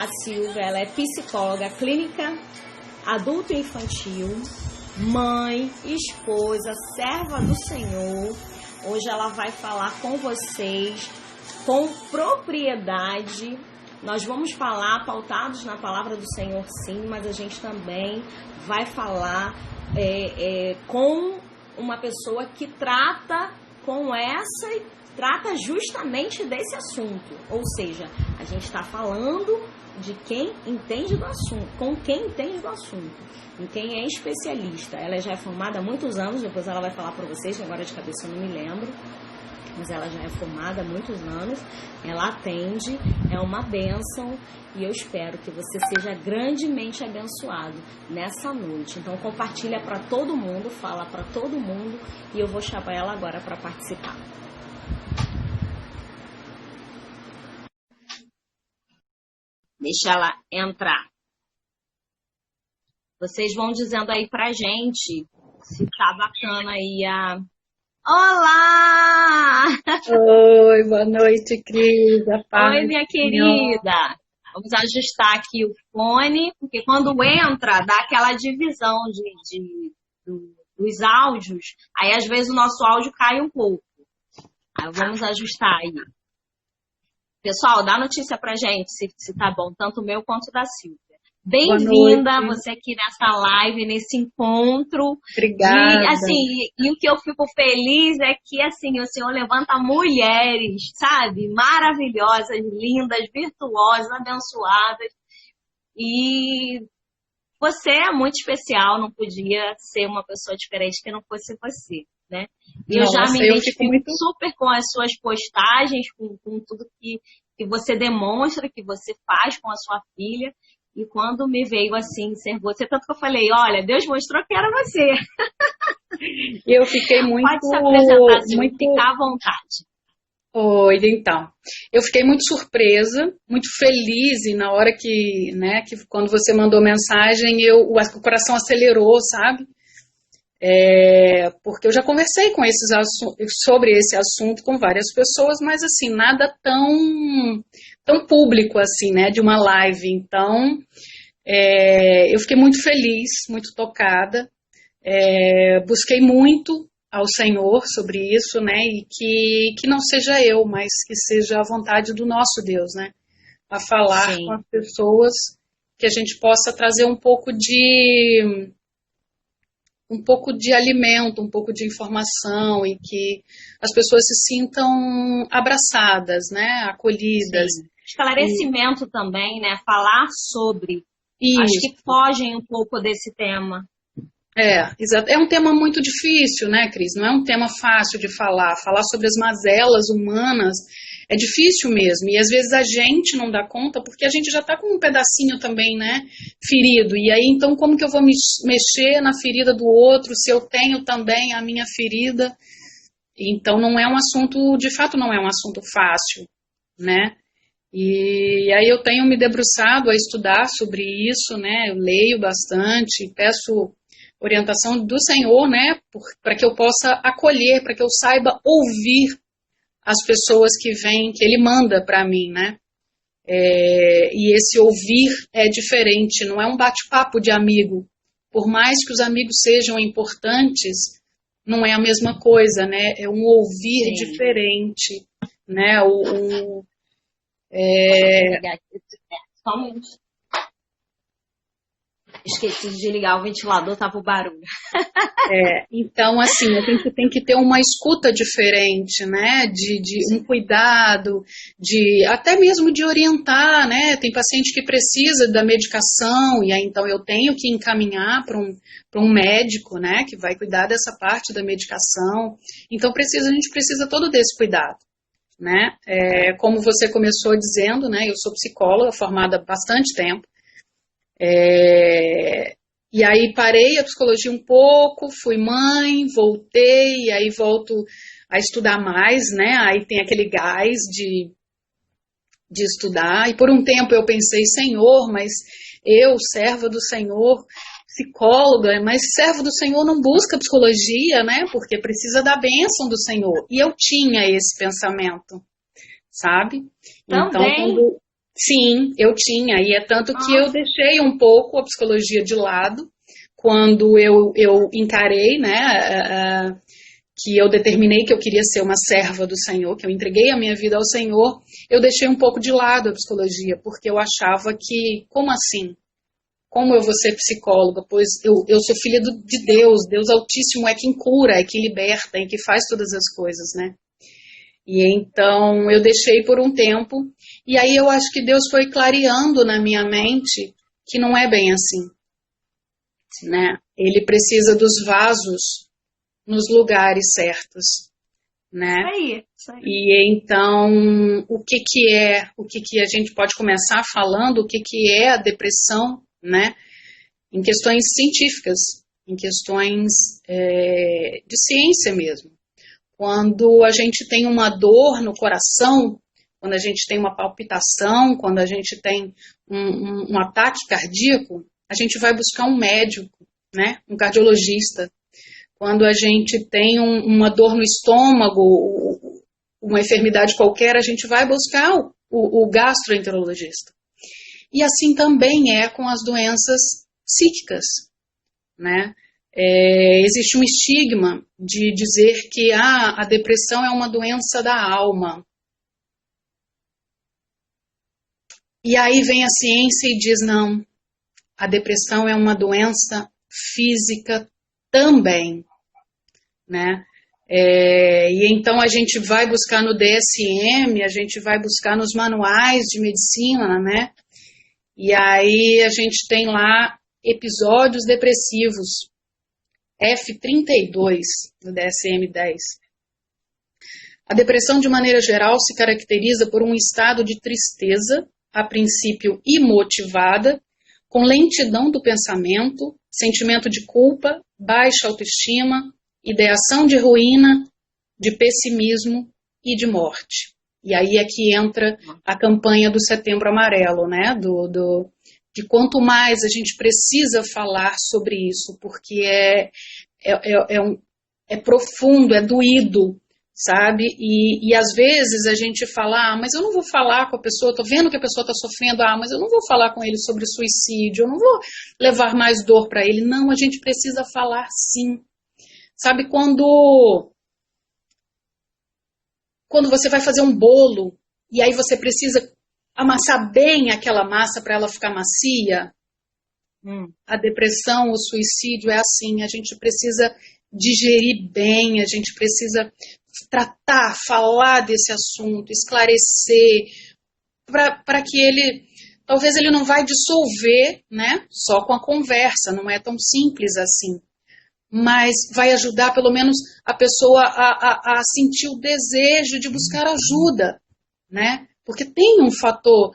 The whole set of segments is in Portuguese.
A Silvia, ela é psicóloga clínica, adulto e infantil, mãe, esposa, serva do Senhor. Hoje ela vai falar com vocês com propriedade. Nós vamos falar pautados na palavra do Senhor, sim, mas a gente também vai falar com uma pessoa que trata justamente desse assunto. Ou seja, a gente está falando de quem entende do assunto, com quem entende do assunto, em quem é especialista. Ela já é formada há muitos anos, depois ela vai falar para vocês, que agora de cabeça eu não me lembro, mas ela já é formada há muitos anos, ela atende, é uma bênção, e eu espero que você seja grandemente abençoado nessa noite. Então compartilha para todo mundo, fala para todo mundo, e eu vou chamar ela agora para participar. Deixa ela entrar. Vocês vão dizendo aí pra gente se tá bacana aí a... Olá! Oi, boa noite, Cris. Oi, minha querida. Vamos ajustar aqui o fone, porque quando entra, dá aquela divisão dos áudios. Aí, às vezes, o nosso áudio cai um pouco. Aí, vamos ajustar aí. Pessoal, dá notícia pra gente se tá bom, tanto o meu quanto o da Silvia. Bem-vinda você aqui nessa live, nesse encontro. Obrigada. E o que eu fico feliz é que, assim, o Senhor levanta mulheres, sabe? Maravilhosas, lindas, virtuosas, abençoadas. E você é muito especial, não podia ser uma pessoa diferente que não fosse você, né? E eu já me identifico super com as suas postagens, com tudo que você demonstra, que você faz com a sua filha. E quando me veio assim, ser você, tanto que eu falei, olha, Deus mostrou que era você. E eu fiquei muito... Pode se apresentar, Silvia, ficar à vontade. Oi, então. Eu fiquei muito surpresa, muito feliz, e na hora que quando você mandou mensagem, o coração acelerou, sabe? Porque eu já conversei sobre esse assunto com várias pessoas, mas assim, nada tão público assim, né, de uma live. Então, eu fiquei muito feliz, muito tocada, busquei muito ao Senhor sobre isso, né, e que não seja eu, mas que seja a vontade do nosso Deus, né, a falar Sim. com as pessoas, que a gente possa trazer um pouco de alimento, um pouco de informação, e que as pessoas se sintam abraçadas, né, acolhidas. Sim. Esclarecimento também, né, falar sobre. Isso. Acho que fogem um pouco desse tema. Exato. É um tema muito difícil, né, Cris? Não é um tema fácil de falar. Falar sobre as mazelas humanas é difícil mesmo. E às vezes a gente não dá conta, porque a gente já está com um pedacinho também, né, ferido. E aí, então, como que eu vou mexer na ferida do outro, se eu tenho também a minha ferida? Então, não é um assunto, de fato, não é um assunto fácil, né? E aí eu tenho me debruçado a estudar sobre isso, né? Eu leio bastante, peço orientação do Senhor, né, para que eu possa acolher, para que eu saiba ouvir as pessoas que vêm, que Ele manda para mim, né, e esse ouvir é diferente, não é um bate-papo de amigo, por mais que os amigos sejam importantes, não é a mesma coisa, né, é um ouvir Sim. diferente, né, Só um minuto. Esqueci de desligar o ventilador, tava o barulho. Então, assim, a gente tem que ter uma escuta diferente, né, de um cuidado, até mesmo de orientar, né, tem paciente que precisa da medicação, e aí então eu tenho que encaminhar para um médico, né, que vai cuidar dessa parte da medicação, então a gente precisa todo desse cuidado, né, como você começou dizendo, né, eu sou psicóloga formada há bastante tempo, e aí parei a psicologia um pouco, fui mãe, voltei, e aí volto a estudar mais, né? Aí tem aquele gás de estudar. E por um tempo eu pensei, Senhor, mas eu, serva do Senhor, psicóloga, mas servo do Senhor não busca psicologia, né? Porque precisa da bênção do Senhor. E eu tinha esse pensamento, sabe? Também. Então, Sim, eu tinha, e é tanto que eu deixei um pouco a psicologia de lado quando eu encarei, né, que eu determinei que eu queria ser uma serva do Senhor, que eu entreguei a minha vida ao Senhor, eu deixei um pouco de lado a psicologia, porque eu achava que, como assim? Como eu vou ser psicóloga? Pois eu sou filha de Deus, Deus Altíssimo é quem cura, é quem liberta, é quem faz todas as coisas, né? E então eu deixei por um tempo, e aí eu acho que Deus foi clareando na minha mente que não é bem assim, né? Ele precisa dos vasos nos lugares certos, né? Isso aí. E então, o que a gente pode começar falando, o que é a depressão, né? Em questões científicas, em questões de ciência mesmo. Quando a gente tem uma dor no coração, quando a gente tem uma palpitação, quando a gente tem um ataque cardíaco, a gente vai buscar um médico, né? Um cardiologista. Quando a gente tem uma dor no estômago, uma enfermidade qualquer, a gente vai buscar o gastroenterologista. E assim também é com as doenças psíquicas, né? Existe um estigma de dizer que a depressão é uma doença da alma. E aí vem a ciência e diz, não, a depressão é uma doença física também, né? E então a gente vai buscar no DSM, a gente vai buscar nos manuais de medicina, né? E aí a gente tem lá episódios depressivos, F32 do DSM-10. A depressão, de maneira geral, se caracteriza por um estado de tristeza, a princípio imotivada, com lentidão do pensamento, sentimento de culpa, baixa autoestima, ideação de ruína, de pessimismo e de morte. E aí é que entra a campanha do Setembro Amarelo, né? De quanto mais a gente precisa falar sobre isso, porque é profundo, é doído, sabe? E às vezes a gente fala, mas eu não vou falar com a pessoa, tô vendo que a pessoa está sofrendo, mas eu não vou falar com ele sobre suicídio, eu não vou levar mais dor para ele. Não, a gente precisa falar sim. Sabe, quando você vai fazer um bolo e aí você precisa amassar bem aquela massa para ela ficar macia, a depressão, o suicídio é assim, a gente precisa digerir bem, a gente precisa tratar, falar desse assunto, esclarecer, para que talvez ele não vai dissolver, né, só com a conversa, não é tão simples assim, mas vai ajudar pelo menos a pessoa a sentir o desejo de buscar ajuda, né, porque tem um fator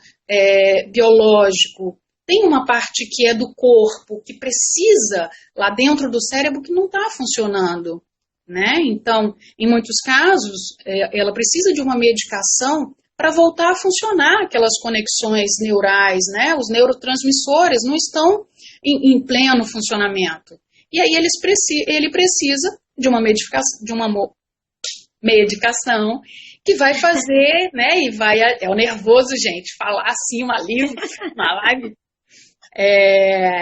biológico, tem uma parte que é do corpo, que precisa, lá dentro do cérebro, que não está funcionando, né? Então, em muitos casos, ela precisa de uma medicação para voltar a funcionar aquelas conexões neurais, né? Os neurotransmissores não estão em pleno funcionamento. E aí ele precisa de uma medicação que vai fazer, né? E é o nervoso, gente, falar assim, uma live.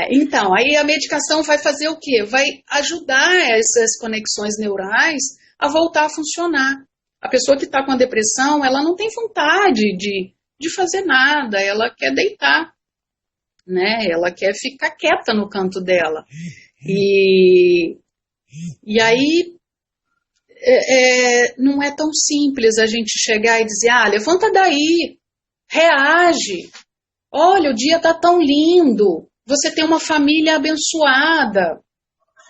Então, aí a medicação vai fazer o quê? Vai ajudar essas conexões neurais a voltar a funcionar. A pessoa que está com a depressão, ela não tem vontade de fazer nada, ela quer deitar, né? Ela quer ficar quieta no canto dela. E aí não é tão simples a gente chegar e dizer, levanta daí, reage. Olha, o dia está tão lindo, você tem uma família abençoada.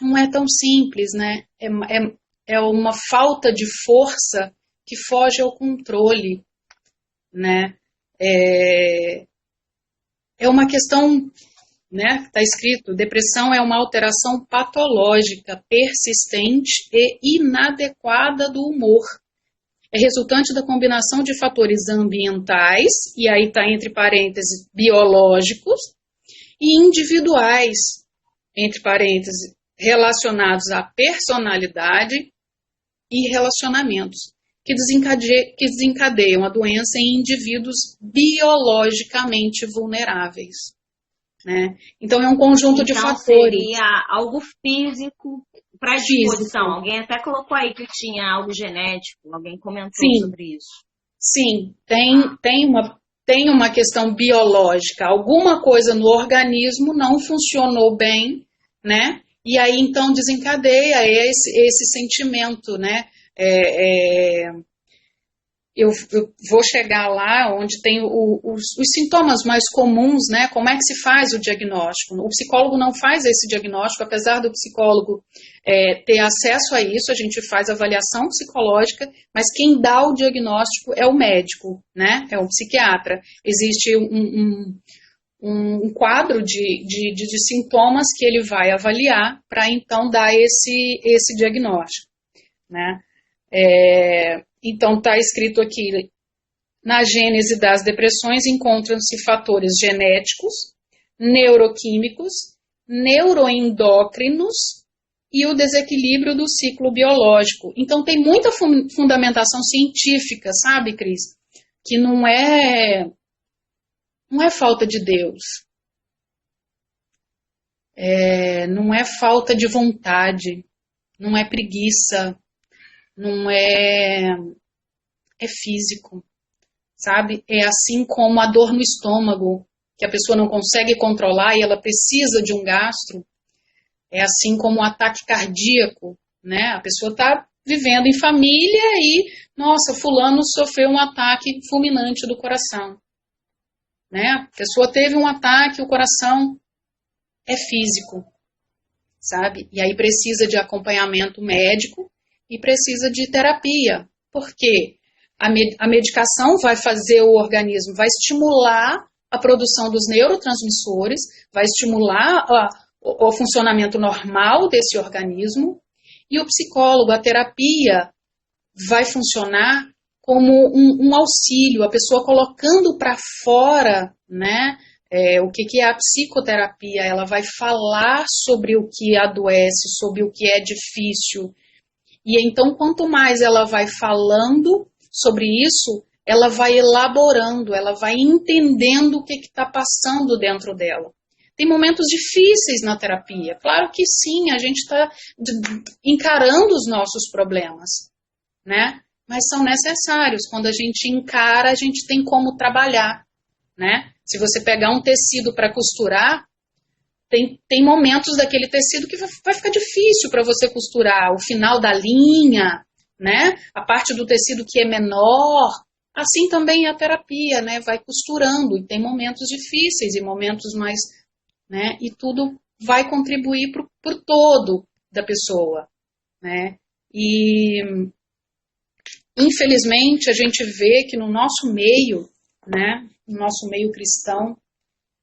Não é tão simples, né? É uma falta de força que foge ao controle, né? É uma questão, né? Está escrito, depressão é uma alteração patológica, persistente e inadequada do humor. É resultante da combinação de fatores ambientais, e aí está entre parênteses, biológicos, e individuais, entre parênteses, relacionados à personalidade e relacionamentos. que desencadeiam a doença em indivíduos biologicamente vulneráveis, né? Então é um conjunto de fatores. Seria algo físico para disposição. Físico. Alguém até colocou aí que tinha algo genético, alguém comentou sobre isso. Sim, tem uma questão biológica. Alguma coisa no organismo não funcionou bem, né? E aí então desencadeia esse sentimento, né? Eu vou chegar lá onde tem os sintomas mais comuns, né? Como é que se faz o diagnóstico? O psicólogo não faz esse diagnóstico, apesar do psicólogo ter acesso a isso, a gente faz avaliação psicológica, mas quem dá o diagnóstico é o médico, né? É o psiquiatra. Existe um quadro de sintomas que ele vai avaliar para então dar esse diagnóstico, né? Então está escrito aqui, na gênese das depressões encontram-se fatores genéticos, neuroquímicos, neuroendócrinos e o desequilíbrio do ciclo biológico. Então tem muita fundamentação científica, sabe, Cris? Que não é falta de Deus, não é falta de vontade, não é preguiça, não é físico, sabe? É assim como a dor no estômago, que a pessoa não consegue controlar e ela precisa de um gastro. É assim como o ataque cardíaco, né? A pessoa está vivendo em família e, nossa, fulano sofreu um ataque fulminante do coração, né? A pessoa teve um ataque, o coração é físico, sabe? E aí precisa de acompanhamento médico e precisa de terapia, porque a medicação vai fazer o organismo, vai estimular a produção dos neurotransmissores, vai estimular o funcionamento normal desse organismo, e o psicólogo, a terapia, vai funcionar como um auxílio, a pessoa colocando para fora, né, o que é a psicoterapia. Ela vai falar sobre o que adoece, sobre o que é difícil. E então, quanto mais ela vai falando sobre isso, ela vai elaborando, ela vai entendendo o que está passando dentro dela. Tem momentos difíceis na terapia, claro que sim, a gente está encarando os nossos problemas, né? Mas são necessários. Quando a gente encara, a gente tem como trabalhar, né? Se você pegar um tecido para costurar, tem momentos daquele tecido que vai ficar difícil para você costurar, o final da linha, né? A parte do tecido que é menor. Assim também é a terapia, né? Vai costurando, e tem momentos difíceis e momentos mais, né? E tudo vai contribuir para o todo da pessoa, né? E infelizmente a gente vê que no nosso meio, né? No nosso meio cristão,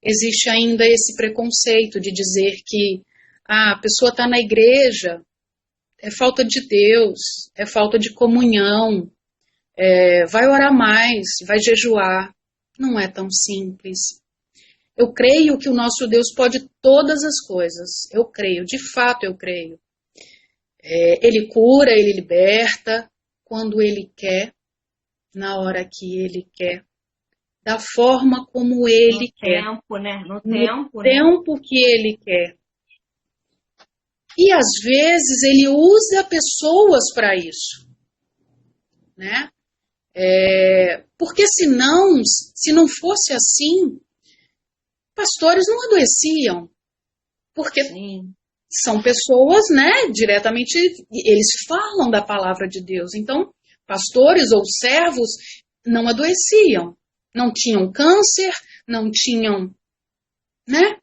existe ainda esse preconceito de dizer que a pessoa está na igreja, é falta de Deus, é falta de comunhão, vai orar mais, vai jejuar. Não é tão simples. Eu creio que o nosso Deus pode todas as coisas. Eu creio, de fato eu creio. Ele cura, ele liberta, quando ele quer, na hora que ele quer, da forma como ele quer. Tempo, né? No tempo que ele quer. E às vezes ele usa pessoas para isso, né? Porque senão, se não fosse assim, pastores não adoeciam, porque são pessoas, né, diretamente, eles falam da palavra de Deus. Então, pastores ou servos não adoeciam, não tinham câncer, não tinham, né?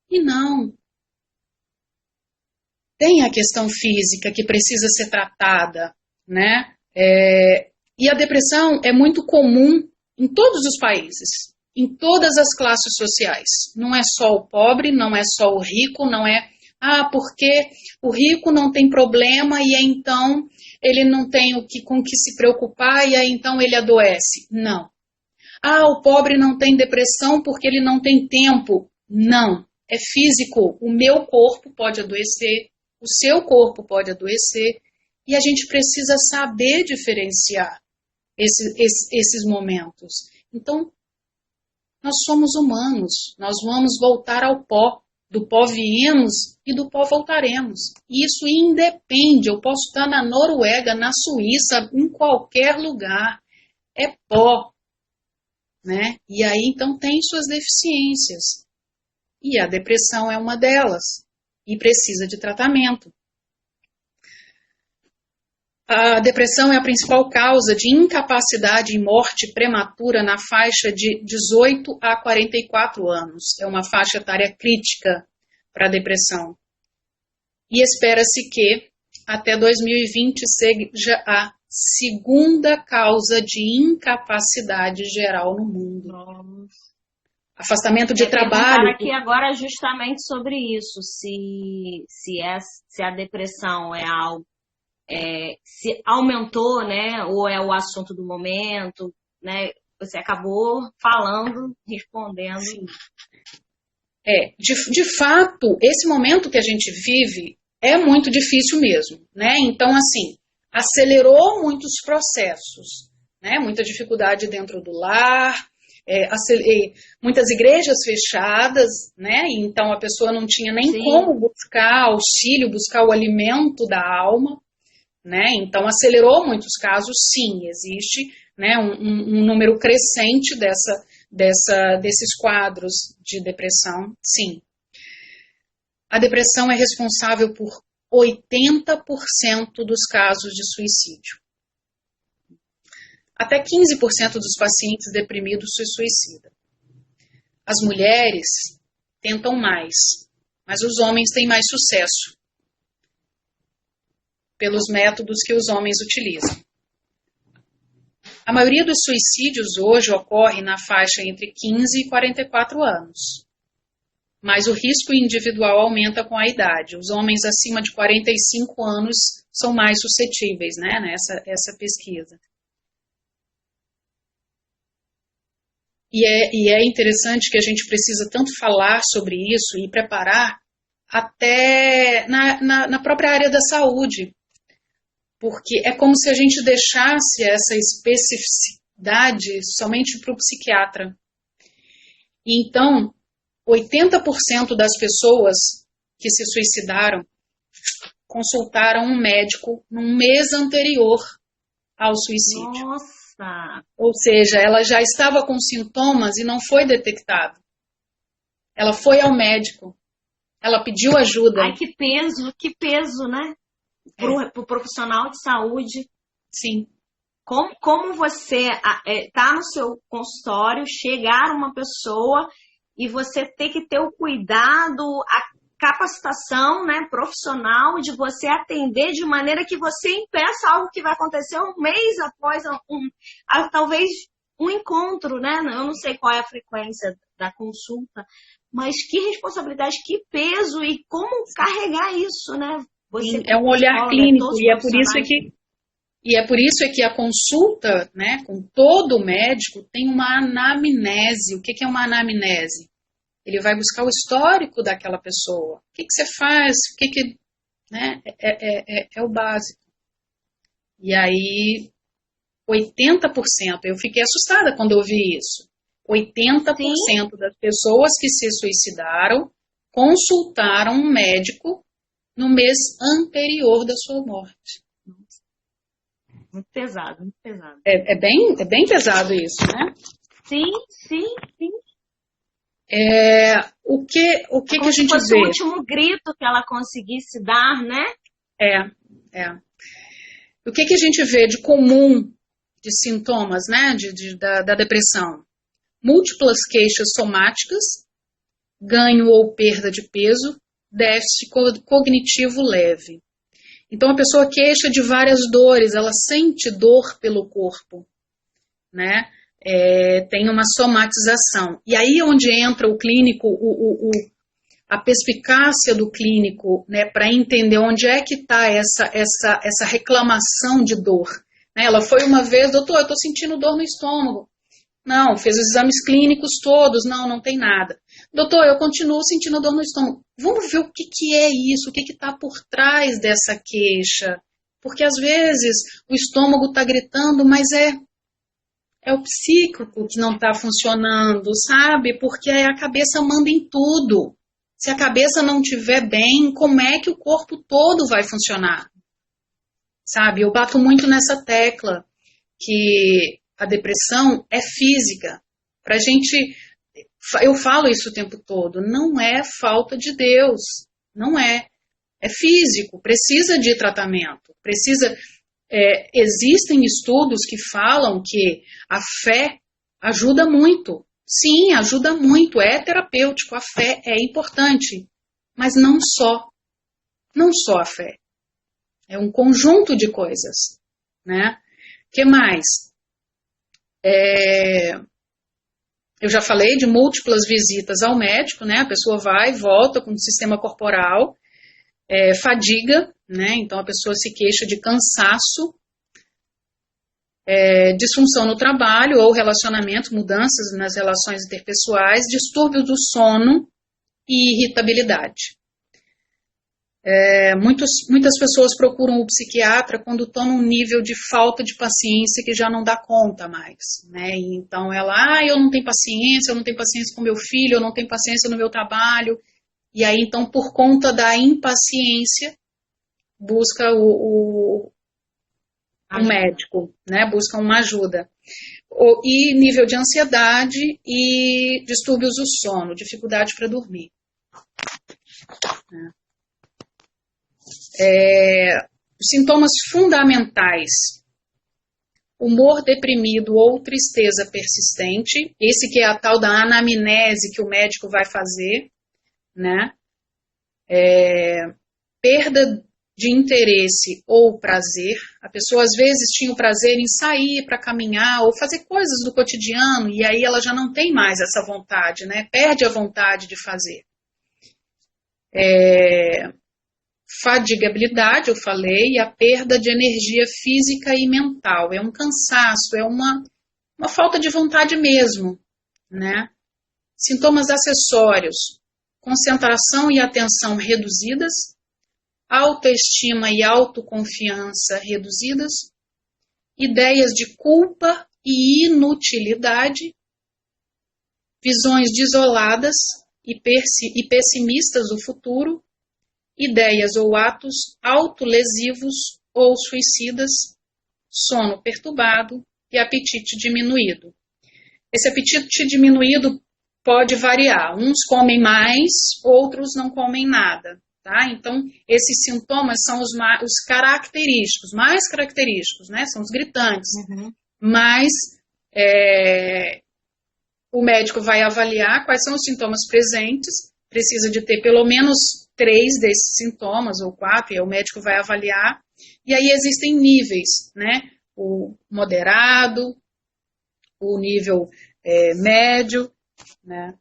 E não. Tem a questão física que precisa ser tratada, né? E a depressão é muito comum em todos os países, em todas as classes sociais. Não é só o pobre, não é só o rico, não é, porque o rico não tem problema e aí, então ele não tem com o que se preocupar e aí então ele adoece. Não. O pobre não tem depressão porque ele não tem tempo. Não. É físico. O meu corpo pode adoecer, o seu corpo pode adoecer E a gente precisa saber diferenciar esses momentos. Então, nós somos humanos, nós vamos voltar ao pó. Do pó viemos e do pó voltaremos. Isso independe, eu posso estar na Noruega, na Suíça, em qualquer lugar. É pó, né? E aí, então, tem suas deficiências. E a depressão é uma delas. E precisa de tratamento. A depressão é a principal causa de incapacidade e morte prematura na faixa de 18 a 44 anos. É uma faixa etária crítica para a depressão. E espera-se que até 2020 seja a segunda causa de incapacidade geral no mundo. Nossa. Afastamento de trabalho. Aqui agora justamente sobre isso, se a depressão é algo se aumentou, né, ou é o assunto do momento, né, você acabou falando, respondendo. Sim. De fato, esse momento que a gente vive é muito difícil mesmo, né, então assim, acelerou muitos processos, né, muita dificuldade dentro do lar, muitas igrejas fechadas, né, então a pessoa não tinha nem Sim. como buscar auxílio, buscar o alimento da alma, né? Então, acelerou muitos casos, sim, existe, né, um número crescente desses quadros de depressão, sim. A depressão é responsável por 80% dos casos de suicídio. Até 15% dos pacientes deprimidos se suicidam. As mulheres tentam mais, mas os homens têm mais sucesso pelos métodos que os homens utilizam. A maioria dos suicídios hoje ocorre na faixa entre 15 e 44 anos. Mas o risco individual aumenta com a idade. Os homens acima de 45 anos são mais suscetíveis, né, nessa pesquisa. E é interessante que a gente precisa tanto falar sobre isso e preparar até na própria área da saúde. Porque é como se a gente deixasse essa especificidade somente para o psiquiatra. E então, 80% das pessoas que se suicidaram consultaram um médico no mês anterior ao suicídio. Nossa! Ou seja, ela já estava com sintomas e não foi detectado. Ela foi ao médico, ela pediu ajuda. Ai, que peso, né? Para o profissional de saúde. Sim. Como você está no seu consultório, chegar uma pessoa e você ter que ter o cuidado, a capacitação, né, profissional de você atender de maneira que você impeça algo que vai acontecer um mês após talvez um encontro, né? Eu não sei qual é a frequência da consulta, mas que responsabilidade, que peso e como carregar isso, né? É um olhar clínico e é por isso que a consulta, né, com todo médico tem uma anamnese. O que é uma anamnese? Ele vai buscar o histórico daquela pessoa. O que você faz? Né, é o básico. E aí, 80%, eu fiquei assustada quando eu vi isso. 80% Sim. das pessoas que se suicidaram consultaram um médico no mês anterior da sua morte. Muito pesado, muito pesado. É bem pesado isso, né? Sim. O que a gente fosse vê? O último grito que ela conseguisse dar, né? O que a gente vê de comum de sintomas, né, da depressão? Múltiplas queixas somáticas, ganho ou perda de peso, déficit cognitivo leve. Então a pessoa queixa de várias dores, ela sente dor pelo corpo, né? Tem uma somatização. E aí onde entra o clínico, a perspicácia do clínico, né, para entender onde é que está essa reclamação de dor. Né? Ela foi uma vez, doutor, eu estou sentindo dor no estômago. Não, fez os exames clínicos todos, não tem nada. Doutor, eu continuo sentindo dor no estômago. Vamos ver o que é isso, o que está por trás dessa queixa. Porque às vezes o estômago está gritando, mas é o psíquico que não está funcionando, sabe? Porque a cabeça manda em tudo. Se a cabeça não estiver bem, como é que o corpo todo vai funcionar? Sabe? Eu bato muito nessa tecla que a depressão é física. Pra gente, eu falo isso o tempo todo, não é falta de Deus, não é. É físico, precisa de tratamento, existem estudos que falam que a fé ajuda muito. Sim, ajuda muito, é terapêutico, a fé é importante, mas não só a fé. É um conjunto de coisas, né? Que mais? Eu já falei de múltiplas visitas ao médico, né? A pessoa vai e volta com o sistema corporal, fadiga, né? Então a pessoa se queixa de cansaço, disfunção no trabalho ou relacionamento, mudanças nas relações interpessoais, distúrbios do sono e irritabilidade. Muitas pessoas procuram o psiquiatra quando estão num nível de falta de paciência que já não dá conta mais, né? Então eu não tenho paciência com meu filho, eu não tenho paciência no meu trabalho, e aí então por conta da impaciência busca o médico, né? Busca uma ajuda. E nível de ansiedade e distúrbios do sono, dificuldade para dormir. Os sintomas fundamentais: humor deprimido ou tristeza persistente, esse que é a tal da anamnese que o médico vai fazer, né? Perda de interesse ou prazer, a pessoa às vezes tinha o prazer em sair para caminhar ou fazer coisas do cotidiano e aí ela já não tem mais essa vontade, né? Perde a vontade de fazer. Fadigabilidade, eu falei, e a perda de energia física e mental. É um cansaço, é uma falta de vontade mesmo, né? Sintomas acessórios: concentração e atenção reduzidas, autoestima e autoconfiança reduzidas, ideias de culpa e inutilidade, visões desoladas e pessimistas do futuro, ideias ou atos autolesivos ou suicidas, sono perturbado e apetite diminuído. Esse apetite diminuído pode variar. Uns comem mais, outros não comem nada. Tá? Então, esses sintomas são os característicos, mais característicos, né? São os gritantes. Uhum. Mas o médico vai avaliar quais são os sintomas presentes, precisa de ter pelo menos 3 desses sintomas, ou 4, e o médico vai avaliar. E aí existem níveis, né? O moderado, o nível médio, né?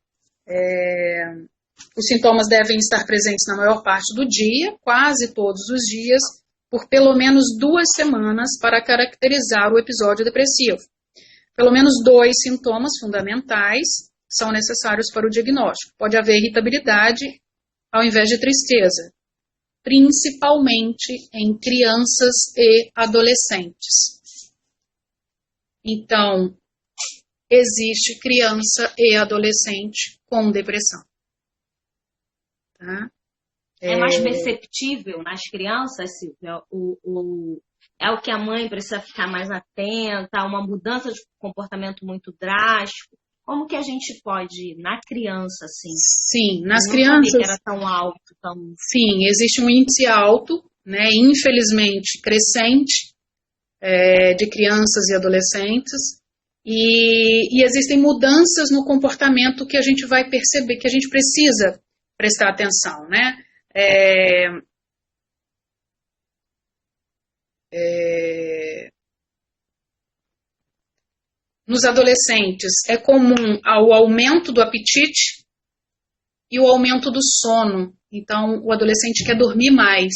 Os sintomas devem estar presentes na maior parte do dia, quase todos os dias, por pelo menos 2 semanas para caracterizar o episódio depressivo. Pelo menos 2 sintomas fundamentais são necessários para o diagnóstico. Pode haver irritabilidade ao invés de tristeza, principalmente em crianças e adolescentes. Então, existe criança e adolescente com depressão. Tá? É mais perceptível nas crianças, Silvia? É o que a mãe precisa ficar mais atenta, uma mudança de comportamento muito drástico? Como que a gente pode, na criança, assim? Sim, nas crianças... Não sabia que era tão alto. Sim, existe um índice alto, né, infelizmente crescente, de crianças e adolescentes, e existem mudanças no comportamento que a gente vai perceber, que a gente precisa prestar atenção, né? Nos adolescentes é comum o aumento do apetite e o aumento do sono. Então, o adolescente quer dormir mais,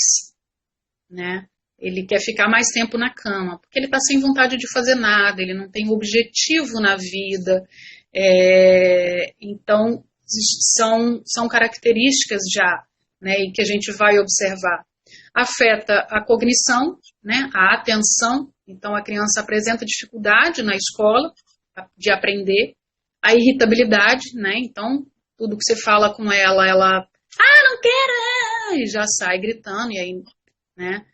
né? Ele quer ficar mais tempo na cama, porque ele está sem vontade de fazer nada, ele não tem objetivo na vida. Então, são características já, né, e que a gente vai observar. afeta a cognição, né, a atenção, então a criança apresenta dificuldade na escola de aprender, a irritabilidade, né, então tudo que você fala com ela, não quero, e já sai gritando, e aí, né,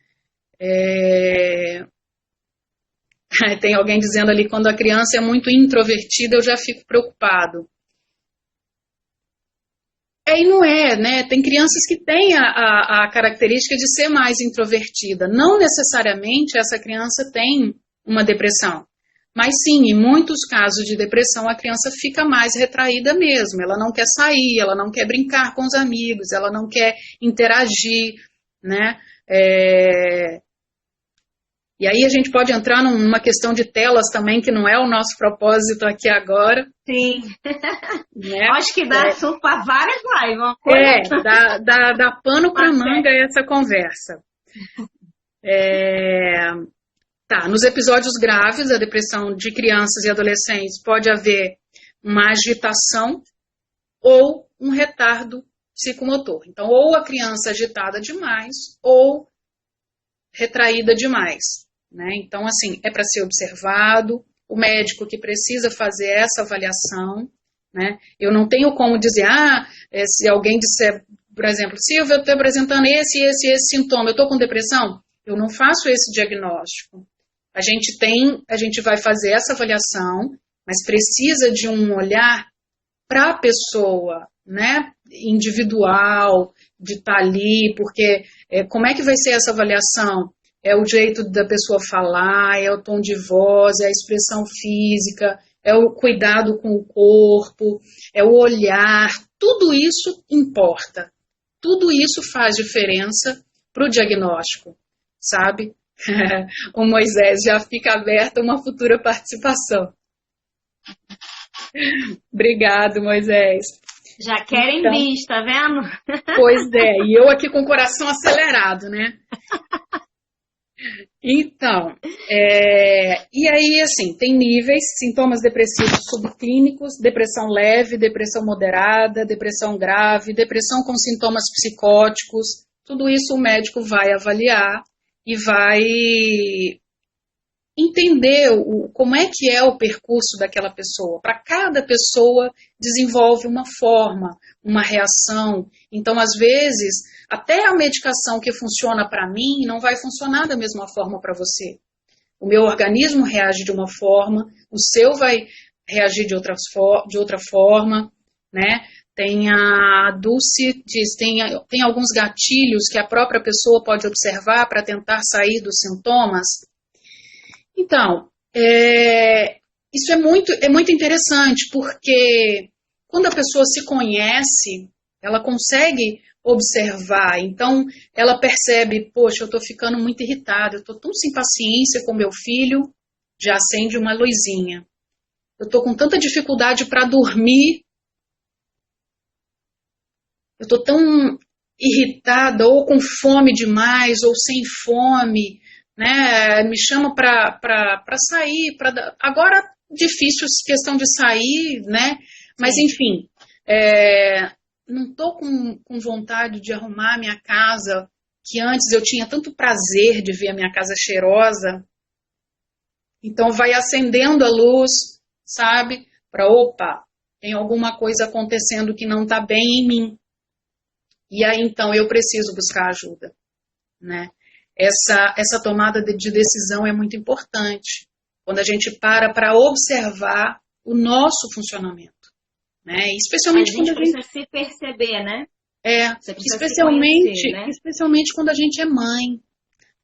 tem alguém dizendo ali, quando a criança é muito introvertida, eu já fico preocupado. E não é, né? Tem crianças que têm a característica de ser mais introvertida. Não necessariamente essa criança tem uma depressão. Mas sim, em muitos casos de depressão, a criança fica mais retraída mesmo. Ela não quer sair, ela não quer brincar com os amigos, ela não quer interagir, né? E aí a gente pode entrar numa questão de telas também, que não é o nosso propósito aqui agora. Sim. Né? Acho que dá assunto para várias lives. Dá pano para manga essa conversa. Nos episódios graves, a depressão de crianças e adolescentes pode haver uma agitação ou um retardo psicomotor. Então, ou a criança agitada demais ou retraída demais. Né? Então, assim, é para ser observado, o médico que precisa fazer essa avaliação, né? Eu não tenho como dizer, se alguém disser, por exemplo, Silvia, eu estou apresentando esse sintoma, eu estou com depressão, eu não faço esse diagnóstico. A gente vai fazer essa avaliação, mas precisa de um olhar para a pessoa, né? Individual, de estar ali, porque como é que vai ser essa avaliação? É o jeito da pessoa falar, é o tom de voz, é a expressão física, é o cuidado com o corpo, é o olhar, tudo isso importa. Tudo isso faz diferença para o diagnóstico, sabe? O Moisés já fica aberto a uma futura participação. Obrigado, Moisés. Já querem bis, tá vendo? Pois é, e eu aqui com o coração acelerado, né? Então, e aí, assim, tem níveis, sintomas depressivos subclínicos, depressão leve, depressão moderada, depressão grave, depressão com sintomas psicóticos, tudo isso o médico vai avaliar e vai entender como é que é o percurso daquela pessoa. Para cada pessoa desenvolve uma forma, uma reação. Então, às vezes, até a medicação que funciona para mim não vai funcionar da mesma forma para você. O meu organismo reage de uma forma, o seu vai reagir de outra forma, né? Tem a Dulce diz, tem alguns gatilhos que a própria pessoa pode observar para tentar sair dos sintomas. Então, isso é muito interessante, porque quando a pessoa se conhece, ela consegue observar, então ela percebe, poxa, eu estou ficando muito irritada, eu estou tão sem paciência com meu filho, já acende uma luzinha. Eu estou com tanta dificuldade para dormir, eu estou tão irritada, ou com fome demais, ou sem fome, né? Me chama para sair, agora difícil questão de sair, né? Mas enfim, não estou com vontade de arrumar a minha casa, que antes eu tinha tanto prazer de ver a minha casa cheirosa. Então vai acendendo a luz, sabe? Opa, tem alguma coisa acontecendo que não está bem em mim. E aí então eu preciso buscar ajuda, né? Essa tomada de decisão é muito importante, quando a gente para observar o nosso funcionamento, né? Especialmente quando a gente precisa se perceber, né? Especialmente quando a gente é mãe,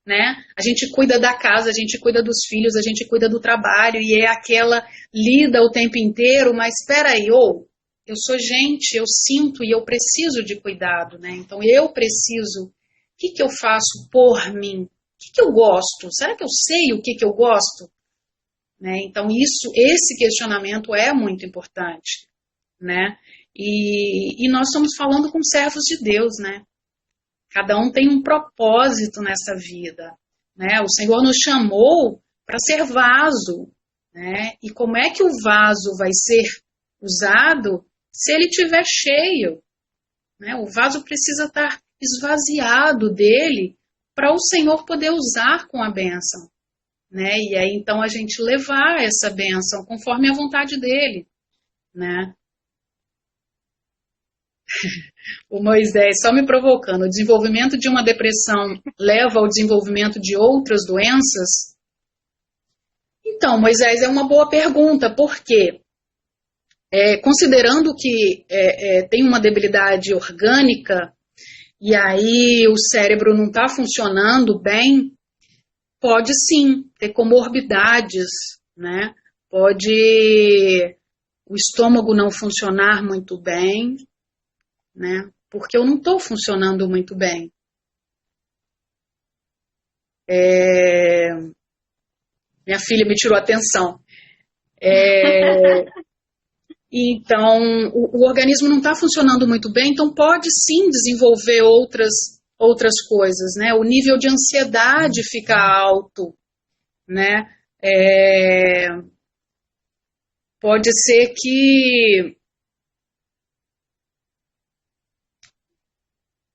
né? A gente cuida da casa, a gente cuida dos filhos, a gente cuida do trabalho, e é aquela lida o tempo inteiro, mas espera aí, eu sou gente, eu sinto e eu preciso de cuidado, né? Então eu preciso. O que eu faço por mim? O que eu gosto? Será que eu sei o que eu gosto? Né? Então, esse questionamento é muito importante. Né? E nós estamos falando com servos de Deus. Né? Cada um tem um propósito nessa vida. Né? O Senhor nos chamou para ser vaso. Né? E como é que o vaso vai ser usado se ele estiver cheio? Né? O vaso precisa estar esvaziado dele para o Senhor poder usar com a bênção, né? E aí então a gente levar essa bênção conforme a vontade dele, né? O Moisés, só me provocando, o desenvolvimento de uma depressão leva ao desenvolvimento de outras doenças? Então, Moisés, é uma boa pergunta, porque considerando que tem uma debilidade orgânica, e aí o cérebro não está funcionando bem, pode sim ter comorbidades, né? Pode o estômago não funcionar muito bem, né? Porque eu não estou funcionando muito bem. Minha filha me tirou a atenção. Então, o organismo não está funcionando muito bem, então pode sim desenvolver outras coisas, né? O nível de ansiedade fica alto, né? Pode ser que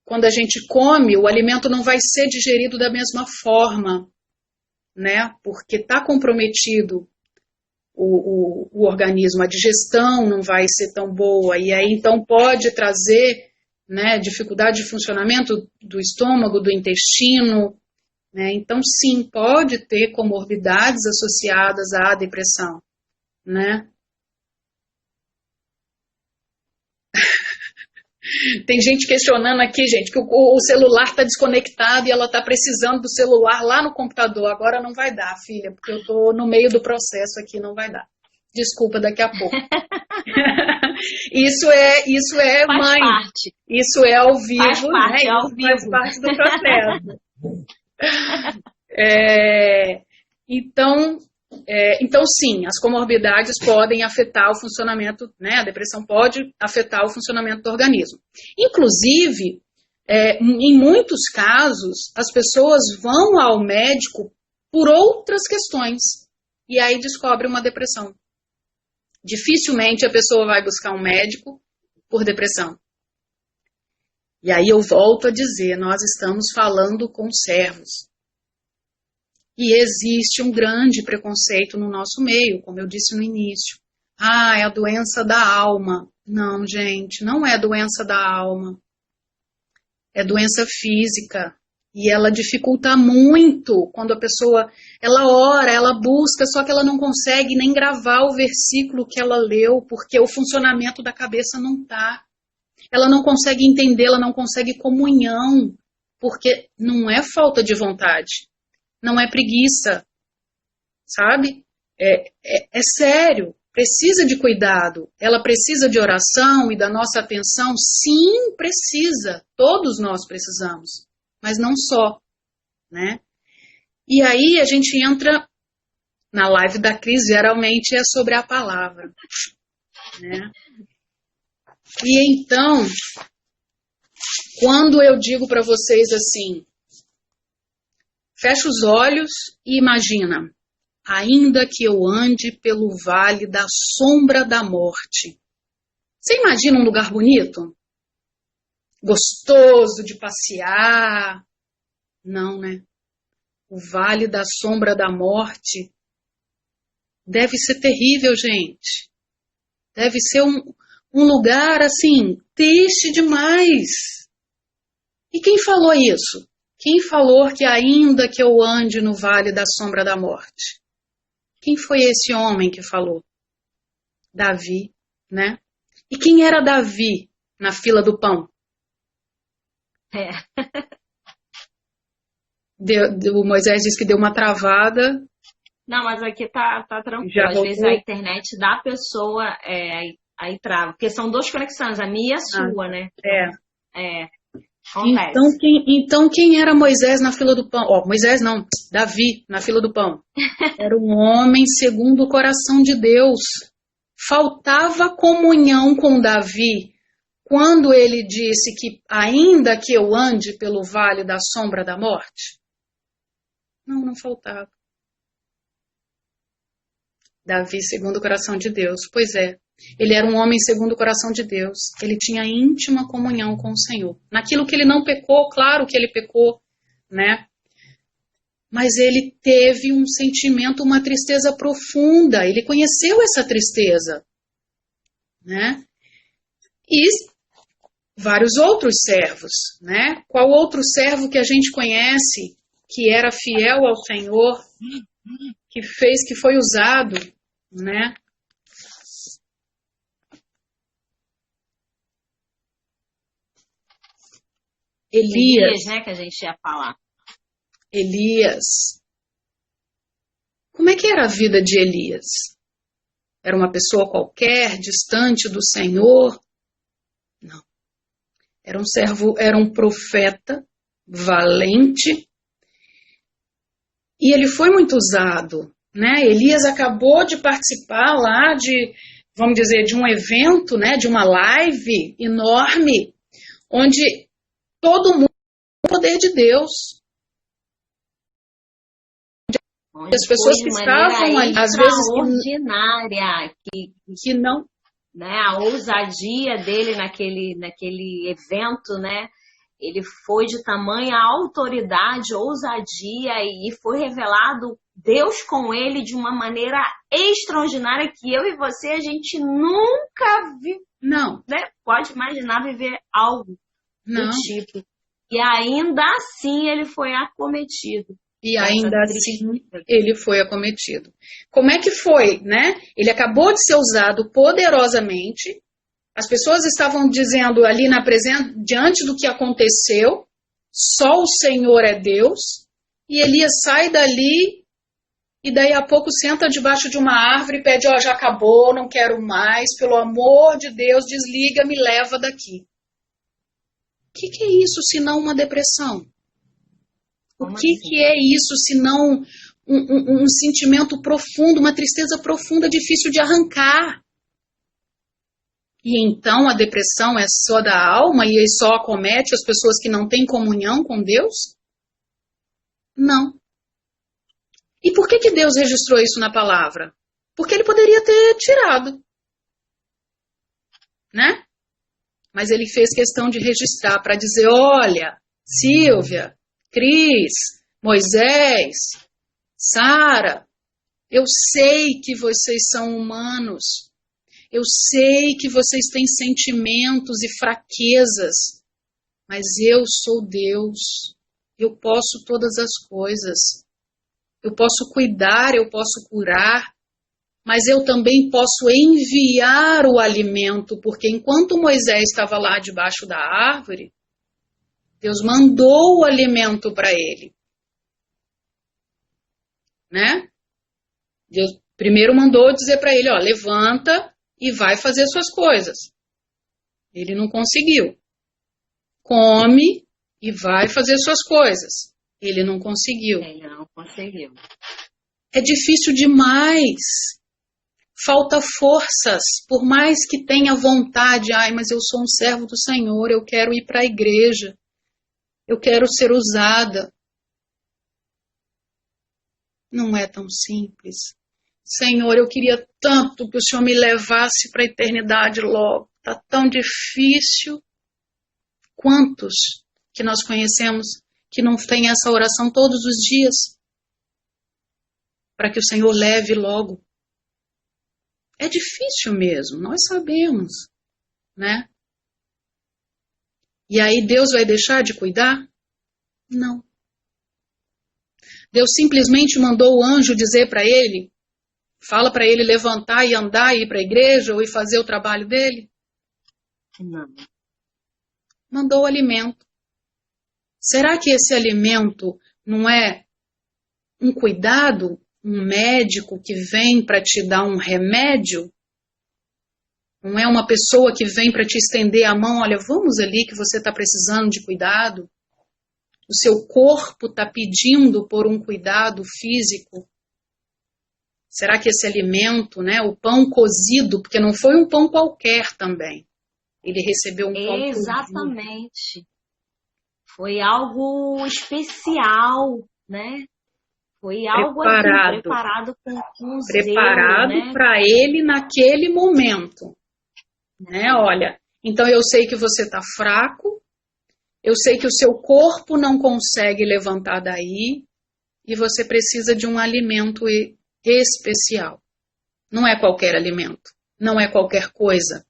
quando a gente come, o alimento não vai ser digerido da mesma forma, né? Porque está comprometido o organismo, a digestão não vai ser tão boa, e aí então pode trazer, né, dificuldade de funcionamento do estômago, do intestino, né? Então sim, pode ter comorbidades associadas à depressão, né? Tem gente questionando aqui, gente, que o celular está desconectado e ela está precisando do celular lá no computador. Agora não vai dar, filha, porque eu estou no meio do processo aqui, não vai dar. Desculpa, daqui a pouco. Isso é faz mãe. Parte. Isso é ao vivo, faz parte, né? ao vivo. Faz parte do processo. Então, sim, as comorbidades podem afetar o funcionamento, né? A depressão pode afetar o funcionamento do organismo. Inclusive, em muitos casos, as pessoas vão ao médico por outras questões e aí descobre uma depressão. Dificilmente a pessoa vai buscar um médico por depressão. E aí eu volto a dizer, nós estamos falando com servos. E existe um grande preconceito no nosso meio, como eu disse no início. É a doença da alma. Não, gente, não é doença da alma. É doença física. E ela dificulta muito quando a pessoa, ela ora, ela busca, só que ela não consegue nem gravar o versículo que ela leu, porque o funcionamento da cabeça não está. Ela não consegue entender, ela não consegue comunhão, porque não é falta de vontade. Não é preguiça, sabe? É sério, precisa de cuidado, ela precisa de oração e da nossa atenção, sim, precisa, todos nós precisamos, mas não só, né? E aí a gente entra na live da Cris, geralmente é sobre a palavra, né? E então, quando eu digo para vocês assim, fecha os olhos e imagina, ainda que eu ande pelo vale da sombra da morte. Você imagina um lugar bonito? Gostoso de passear? Não, né? O vale da sombra da morte deve ser terrível, gente. Deve ser um lugar, assim, triste demais. E quem falou isso? Quem falou que ainda que eu ande no vale da sombra da morte? Quem foi esse homem que falou? Davi, né? E quem era Davi na fila do pão? O Moisés disse que deu uma travada. Não, mas aqui tá tranquilo. Às vezes a internet da pessoa aí trava. Porque são duas conexões, a minha e a sua, né? Então quem era Moisés na fila do pão? Moisés não, Davi na fila do pão. Era um homem segundo o coração de Deus. Faltava comunhão com Davi quando ele disse que ainda que eu ande pelo vale da sombra da morte. Não faltava. Davi segundo o coração de Deus. Pois é. Ele era um homem segundo o coração de Deus. Ele tinha íntima comunhão com o Senhor. Naquilo que ele não pecou, claro que ele pecou, né? mas ele teve um sentimento, uma tristeza profunda. Ele conheceu essa tristeza, né? E vários outros servos, né? Qual outro servo que a gente conhece que era fiel ao Senhor, que foi usado, né? Elias, né, que a gente ia falar. Elias. Como é que era a vida de Elias? Era uma pessoa qualquer, distante do Senhor? Não. Era um servo, era um profeta valente. E ele foi muito usado, né? Elias acabou de participar lá de, vamos dizer, de um evento, né? De uma live enorme, onde todo mundo tem o poder de Deus. As pessoas que estavam ali, às vezes, extraordinária, que não, né, a ousadia dele naquele evento, né? Ele foi de tamanha autoridade, ousadia, e foi revelado Deus com ele de uma maneira extraordinária que eu e você, a gente nunca viu, não, né? Pode imaginar viver algo não. do tipo. E ainda assim ele foi acometido. E ainda assim ele foi acometido. Como é que foi, né? Ele acabou de ser usado poderosamente. As pessoas estavam dizendo ali na presença, diante do que aconteceu, só o Senhor é Deus. E Elias sai dali e daí a pouco senta debaixo de uma árvore e pede, ó, já acabou, não quero mais, pelo amor de Deus, desliga, me leva daqui. O que é isso senão uma depressão? O que é isso senão um sentimento profundo, uma tristeza profunda, difícil de arrancar? E então a depressão é só da alma e só acomete as pessoas que não têm comunhão com Deus? Não. E por que Deus registrou isso na palavra? Porque ele poderia ter tirado, né? Mas ele fez questão de registrar para dizer, olha, Silvia, Cris, Moisés, Sara, eu sei que vocês são humanos. Eu sei que vocês têm sentimentos e fraquezas, mas eu sou Deus. Eu posso todas as coisas. Eu posso cuidar, eu posso curar, mas eu também posso enviar o alimento, porque enquanto Moisés estava lá debaixo da árvore, Deus mandou o alimento para ele. Né? Deus primeiro mandou dizer para ele, ó, levanta e vai fazer suas coisas. Ele não conseguiu. Come e vai fazer suas coisas. Ele não conseguiu. Ele não conseguiu. É difícil demais. Falta forças. Por mais que tenha vontade, ai, mas eu sou um servo do Senhor, eu quero ir para a igreja. Eu quero ser usada. Não é tão simples. Senhor, eu queria tanto que o Senhor me levasse para a eternidade logo. Está tão difícil. Quantos que nós conhecemos que não têm essa oração todos os dias? Para que o Senhor leve logo. É difícil mesmo, nós sabemos, né? E aí Deus vai deixar de cuidar? Não. Deus simplesmente mandou o anjo dizer para ele, fala para ele levantar e andar e ir para a igreja ou ir fazer o trabalho dele? Não. Mandou o alimento. Será que esse alimento não é um cuidado, um médico que vem para te dar um remédio? Não é uma pessoa que vem para te estender a mão, olha, vamos ali que você está precisando de cuidado? O seu corpo está pedindo por um cuidado físico? Será que esse alimento, né, o pão cozido, porque não foi um pão qualquer também, ele recebeu um pão cozido. Exatamente. Foi algo especial, né? Foi algo preparado, assim, preparado com preparado zelo, né? para ele naquele momento. Né? Olha, então eu sei que você está fraco, eu sei que o seu corpo não consegue levantar daí, e você precisa de um alimento especial. Não é qualquer alimento, não é qualquer coisa.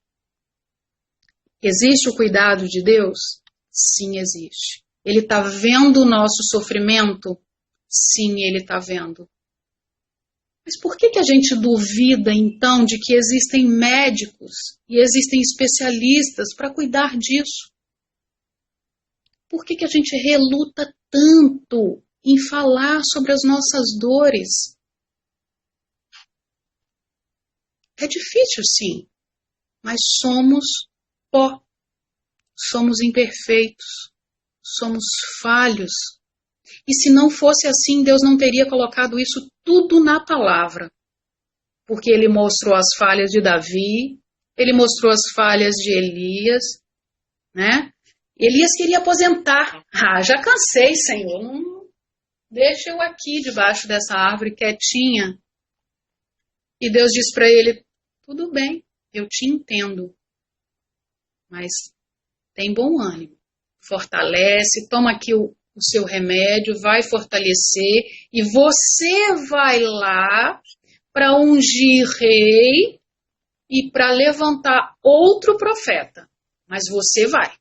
Existe o cuidado de Deus? Sim, existe. Ele está vendo o nosso sofrimento? Sim, Ele está vendo. Mas por que a gente duvida, então, de que existem médicos e existem especialistas para cuidar disso? Por que a gente reluta tanto em falar sobre as nossas dores? É difícil, sim, mas somos pó, somos imperfeitos, somos falhos. E se não fosse assim, Deus não teria colocado isso tudo na palavra. Porque Ele mostrou as falhas de Davi, Ele mostrou as falhas de Elias, né? Elias queria aposentar. Já cansei, Senhor. Não deixa eu aqui debaixo dessa árvore quietinha. E Deus diz para ele, tudo bem, eu te entendo. Mas tem bom ânimo. Fortalece, toma aqui o seu remédio, vai fortalecer e você vai lá para ungir rei e para levantar outro profeta. Mas você vai.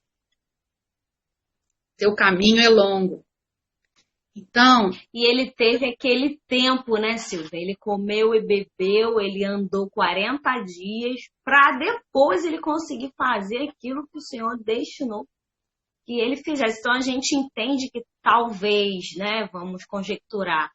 Teu caminho é longo. Então... E ele teve aquele tempo, né, Silvia? Ele comeu e bebeu, ele andou 40 dias para depois ele conseguir fazer aquilo que o Senhor destinou que ele fizesse. Então a gente entende que talvez, né, vamos conjecturar,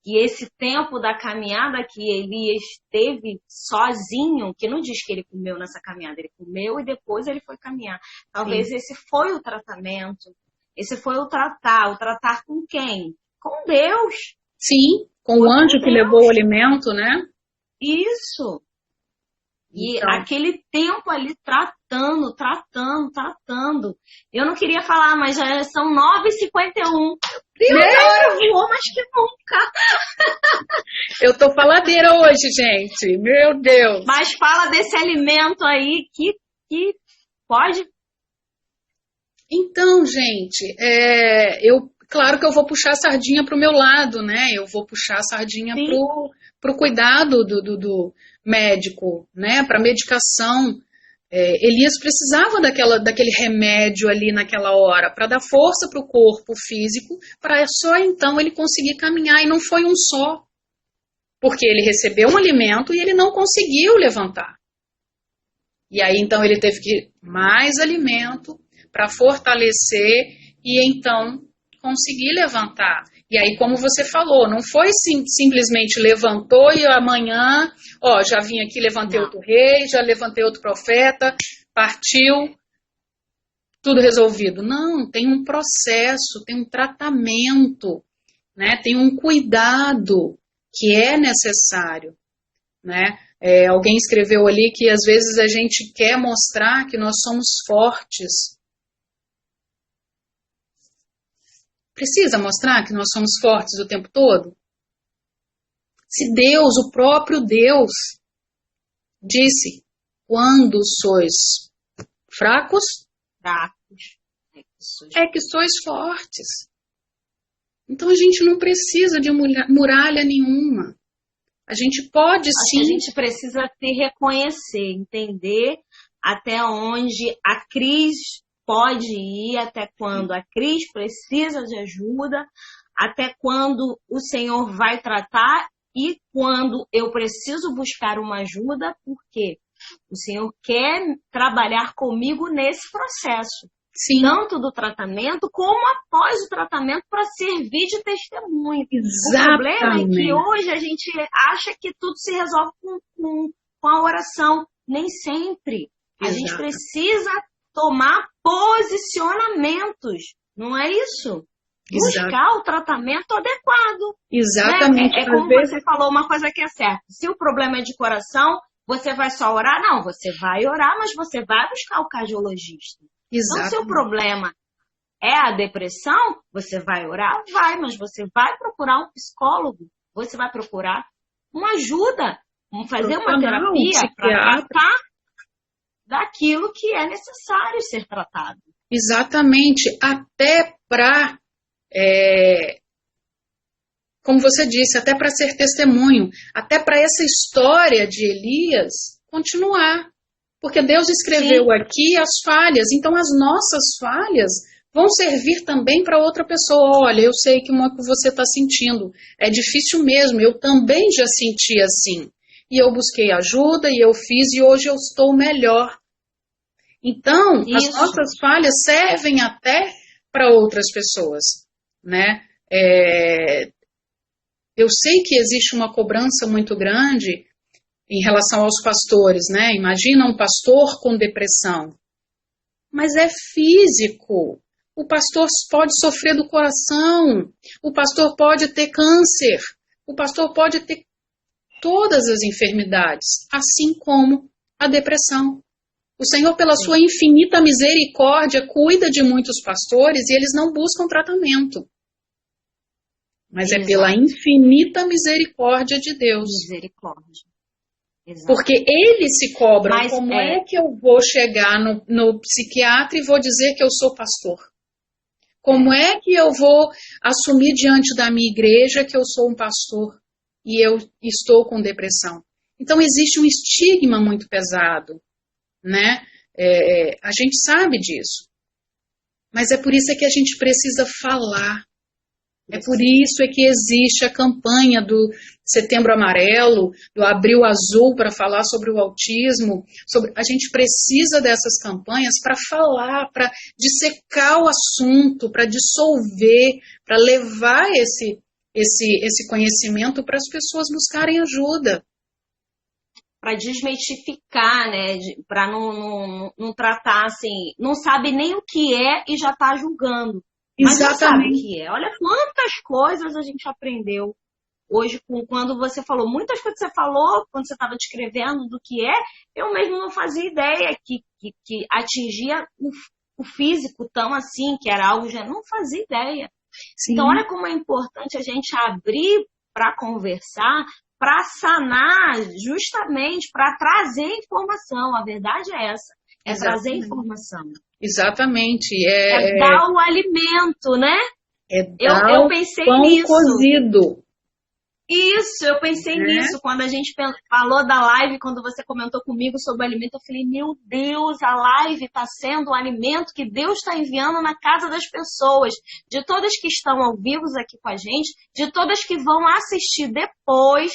que esse tempo da caminhada que Elias teve sozinho, que não diz que ele comeu nessa caminhada, ele comeu e depois ele foi caminhar. Talvez Sim. Esse foi o tratamento, esse foi o tratar com quem? Com Deus. Sim, com o anjo que levou o alimento, né? Isso. E então, aquele tempo ali tratando. Eu não queria falar, mas já são 9h51. Deus, a hora voou mais que nunca. Eu tô faladeira hoje, gente. Meu Deus. Mas fala desse alimento aí que pode... Então, gente, claro que eu vou puxar a sardinha pro meu lado, né? Eu vou puxar a sardinha pro cuidado do médico, né? Para medicação. Elias precisava daquele remédio ali naquela hora para dar força para o corpo físico, para só então ele conseguir caminhar. E não foi um só, porque ele recebeu um alimento e ele não conseguiu levantar. E aí então ele teve que mais alimento para fortalecer e então conseguir levantar. E aí, como você falou, não foi simplesmente levantou e amanhã, já vim aqui, levantei outro rei, já levantei outro profeta, partiu, tudo resolvido. Não, tem um processo, tem um tratamento, né? Tem um cuidado que é necessário, né? Alguém escreveu ali que às vezes a gente quer mostrar que nós somos fortes. Precisa mostrar que nós somos fortes o tempo todo? Se Deus, o próprio Deus, disse, quando sois fracos, é que sois fortes. Então a gente não precisa de muralha nenhuma. A gente pode sim. A gente precisa se reconhecer, entender até onde a crise pode ir, até quando a Cris precisa de ajuda, até quando o Senhor vai tratar e quando eu preciso buscar uma ajuda, porque o Senhor quer trabalhar comigo nesse processo. Sim. Tanto do tratamento como após o tratamento para servir de testemunho. Exatamente. O problema é que hoje a gente acha que tudo se resolve com a oração. Nem sempre. A gente precisa tomar posicionamentos, não é isso? Buscar o tratamento adequado. Exatamente. Né? Como você falou, uma coisa que é certa. Se o problema é de coração, você vai só orar? Não, você vai orar, mas você vai buscar o cardiologista. Então, se o problema é a depressão, você vai orar? Vai, mas você vai procurar um psicólogo, você vai procurar uma ajuda, fazer uma terapia para tratar daquilo que é necessário ser tratado. Exatamente, até para como você disse, até para ser testemunho, até para essa história de Elias continuar. Porque Deus escreveu aqui as falhas, então as nossas falhas vão servir também para outra pessoa. Olha, eu sei que uma que você está sentindo é difícil mesmo, eu também já senti assim. E eu busquei ajuda, e eu fiz, e hoje eu estou melhor. Então, as nossas falhas servem até para outras pessoas, né? Eu sei que existe uma cobrança muito grande em relação aos pastores, né? Imagina um pastor com depressão. Mas é físico. O pastor pode sofrer do coração. O pastor pode ter câncer. O pastor pode ter todas as enfermidades, assim como a depressão. O Senhor, pela sua infinita misericórdia, cuida de muitos pastores e eles não buscam tratamento. Mas é pela infinita misericórdia de Deus. Misericórdia. Exato. Porque eles se cobram. Mas como é que eu vou chegar no psiquiatra e vou dizer que eu sou pastor? Como é que eu vou assumir diante da minha igreja que eu sou um pastor e eu estou com depressão? Então existe um estigma muito pesado, né? A gente sabe disso. Mas é por isso que a gente precisa falar. É por isso que existe a campanha do Setembro Amarelo, do Abril Azul, para falar sobre o autismo. A gente precisa dessas campanhas para falar, para dissecar o assunto, para dissolver, para levar esse conhecimento para as pessoas buscarem ajuda. Para desmistificar, né? Para não tratar assim, não sabe nem o que é e já está julgando. Mas não sabe o que é. Olha quantas coisas a gente aprendeu hoje quando você falou. Muitas coisas que você falou quando você estava descrevendo do que é, eu mesmo não fazia ideia que atingia o físico tão assim, que era algo já não fazia ideia. Sim. Então olha como é importante a gente abrir para conversar, para sanar, justamente para trazer informação. A verdade é essa, trazer informação. Exatamente. Dar o alimento, né? Eu pensei pão nisso. Cozido. Isso, eu pensei nisso. Quando a gente falou da live, quando você comentou comigo sobre o alimento, eu falei, meu Deus, a live está sendo o alimento que Deus está enviando na casa das pessoas. De todas que estão ao vivo aqui com a gente, de todas que vão assistir depois,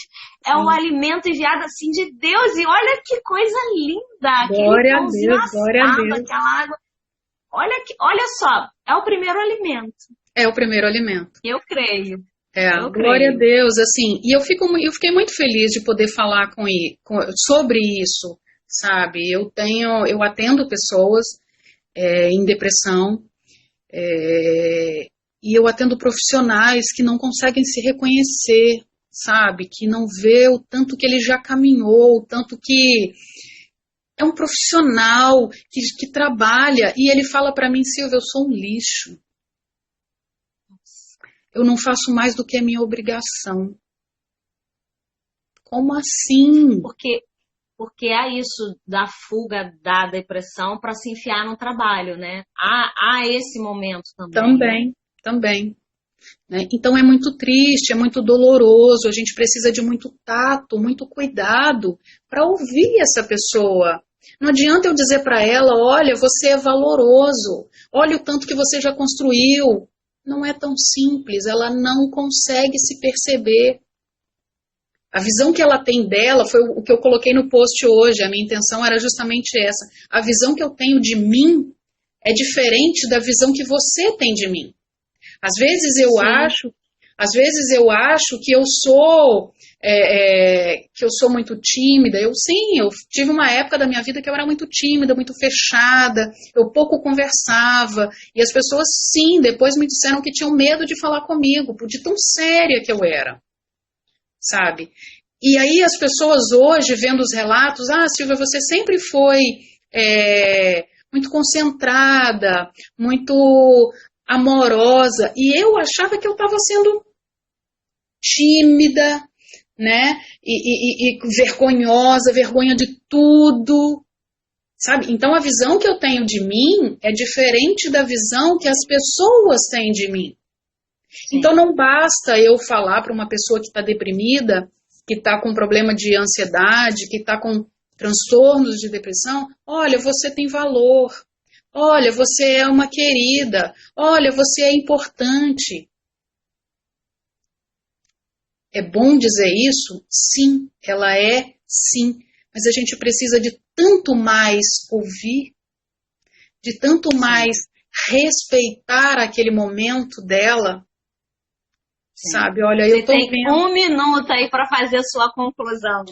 é o alimento enviado assim de Deus. E olha que coisa linda. Glória a Deus, glória a Deus. Aquela água. Olha só, é o primeiro alimento. É o primeiro alimento. Eu creio. Glória a Deus, assim, e eu fiquei muito feliz de poder falar sobre isso, sabe? Eu atendo pessoas em depressão, e eu atendo profissionais que não conseguem se reconhecer, sabe? Que não vê o tanto que ele já caminhou, o tanto que é um profissional que trabalha, e ele fala para mim, Silvia, eu sou um lixo. Eu não faço mais do que a minha obrigação. Como assim? Porque há isso da fuga da depressão para se enfiar no trabalho, né? Há esse momento também. Também. Né? Então é muito triste, é muito doloroso, a gente precisa de muito tato, muito cuidado para ouvir essa pessoa. Não adianta eu dizer para ela, olha, você é valoroso, olha o tanto que você já construiu. Não é tão simples, ela não consegue se perceber. A visão que ela tem dela foi o que eu coloquei no post hoje, a minha intenção era justamente essa. A visão que eu tenho de mim é diferente da visão que você tem de mim. Às vezes eu acho que eu sou muito tímida. Eu tive uma época da minha vida que eu era muito tímida, muito fechada, eu pouco conversava, e as pessoas sim, depois me disseram que tinham medo de falar comigo, de tão séria que eu era, sabe? E aí as pessoas hoje, vendo os relatos, Silvia, você sempre foi muito concentrada, muito amorosa, e eu achava que eu estava sendo tímida, né, e vergonhosa, vergonha de tudo, sabe? Então a visão que eu tenho de mim é diferente da visão que as pessoas têm de mim. Sim. Então não basta eu falar para uma pessoa que está deprimida, que está com problema de ansiedade, que está com transtornos de depressão, olha, você tem valor, olha, você é uma querida, olha, você é importante. É bom dizer isso? Sim, ela é, sim, mas a gente precisa de tanto mais ouvir, de tanto mais respeitar aquele momento dela, sabe? Olha, Você eu tô tem vendo. 1 minuto aí para fazer a sua conclusão.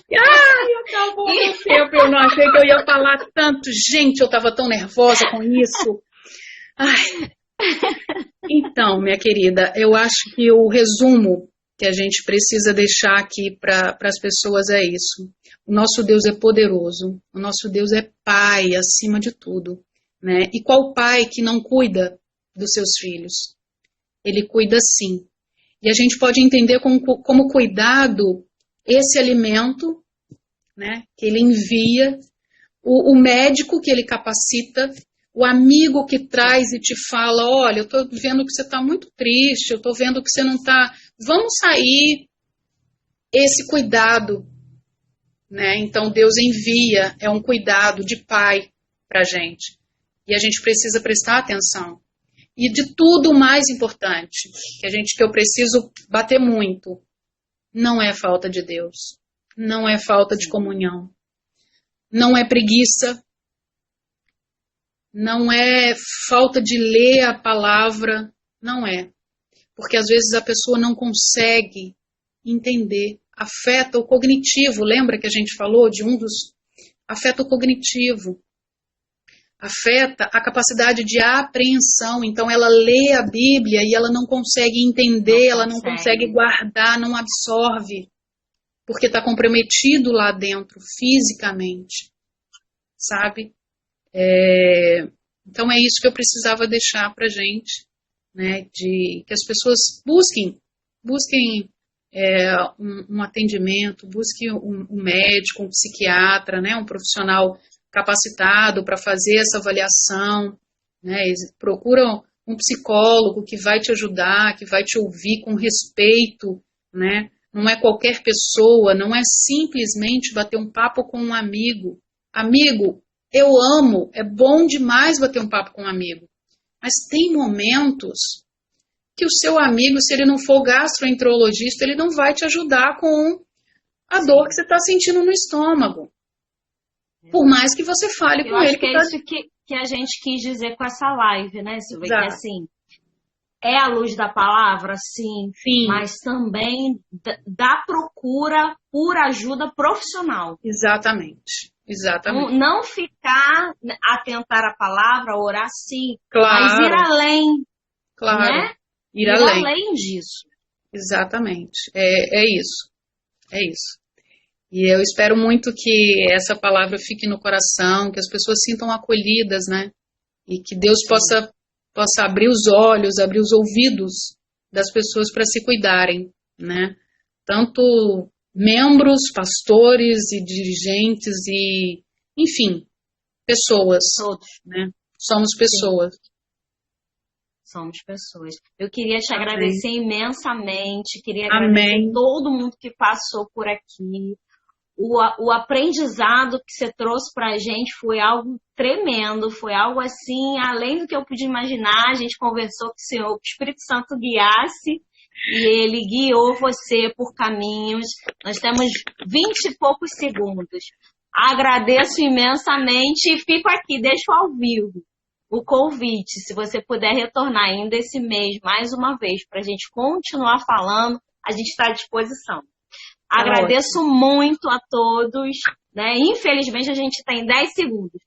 Acabou o tempo, eu não achei que eu ia falar tanto. Gente, eu tava tão nervosa com isso. Ai. Então, minha querida, eu acho que o resumo que a gente precisa deixar aqui para as pessoas é isso. O nosso Deus é poderoso, o nosso Deus é Pai acima de tudo, né? E qual pai que não cuida dos seus filhos? Ele cuida sim. E a gente pode entender como cuidado esse alimento, né, que ele envia, o médico que ele capacita, o amigo que traz e te fala, olha, eu estou vendo que você está muito triste, eu estou vendo que você não está, vamos sair, esse cuidado, né? Então Deus envia, é um cuidado de pai para a gente, e a gente precisa prestar atenção. E de tudo o mais importante, que eu preciso bater muito, não é falta de Deus, não é falta de comunhão, não é preguiça, não é falta de ler a palavra, não é. Porque às vezes a pessoa não consegue entender, afeta o cognitivo, lembra que a gente falou de afeta o cognitivo, afeta a capacidade de apreensão, então ela lê a Bíblia e ela não consegue entender, ela não consegue guardar, não absorve, porque está comprometido lá dentro, fisicamente, sabe? Então é isso que eu precisava deixar para a gente, né, de que as pessoas busquem um atendimento, busquem um médico, um psiquiatra, né, um profissional capacitado para fazer essa avaliação, né, procuram um psicólogo que vai te ajudar, que vai te ouvir com respeito, né, não é qualquer pessoa, não é simplesmente bater um papo com um amigo. Amigo, eu amo, é bom demais bater um papo com um amigo, mas tem momentos que o seu amigo, se ele não for gastroenterologista, ele não vai te ajudar com a dor que você está sentindo no estômago. Por mais que você fale com ele. Eu acho que é isso que a gente quis dizer com essa live, né, Silvia? Que assim, é a luz da palavra, sim, mas também da procura por ajuda profissional. Exatamente. Não ficar, atentar a palavra, orar sim, claro, mas ir além. Claro, né? Ir além disso. Exatamente, é isso. E eu espero muito que essa palavra fique no coração, que as pessoas sintam acolhidas, né? E que Deus possa abrir os olhos, abrir os ouvidos das pessoas para se cuidarem, né? Tanto membros, pastores e dirigentes e, enfim, pessoas. Todos. Né? Somos pessoas. Sim. Somos pessoas. Eu queria te agradecer imensamente, queria agradecer todo mundo que passou por aqui. O aprendizado que você trouxe para a gente foi algo tremendo, foi algo assim, além do que eu podia imaginar. A gente conversou com o Senhor, que o Espírito Santo guiasse, e Ele guiou você por caminhos. Nós temos 20 e poucos segundos. Agradeço imensamente e fico aqui, deixo ao vivo o convite, se você puder retornar ainda esse mês, mais uma vez, para a gente continuar falando, a gente está à disposição. Agradeço muito a todos, né? Infelizmente a gente tem 10 segundos.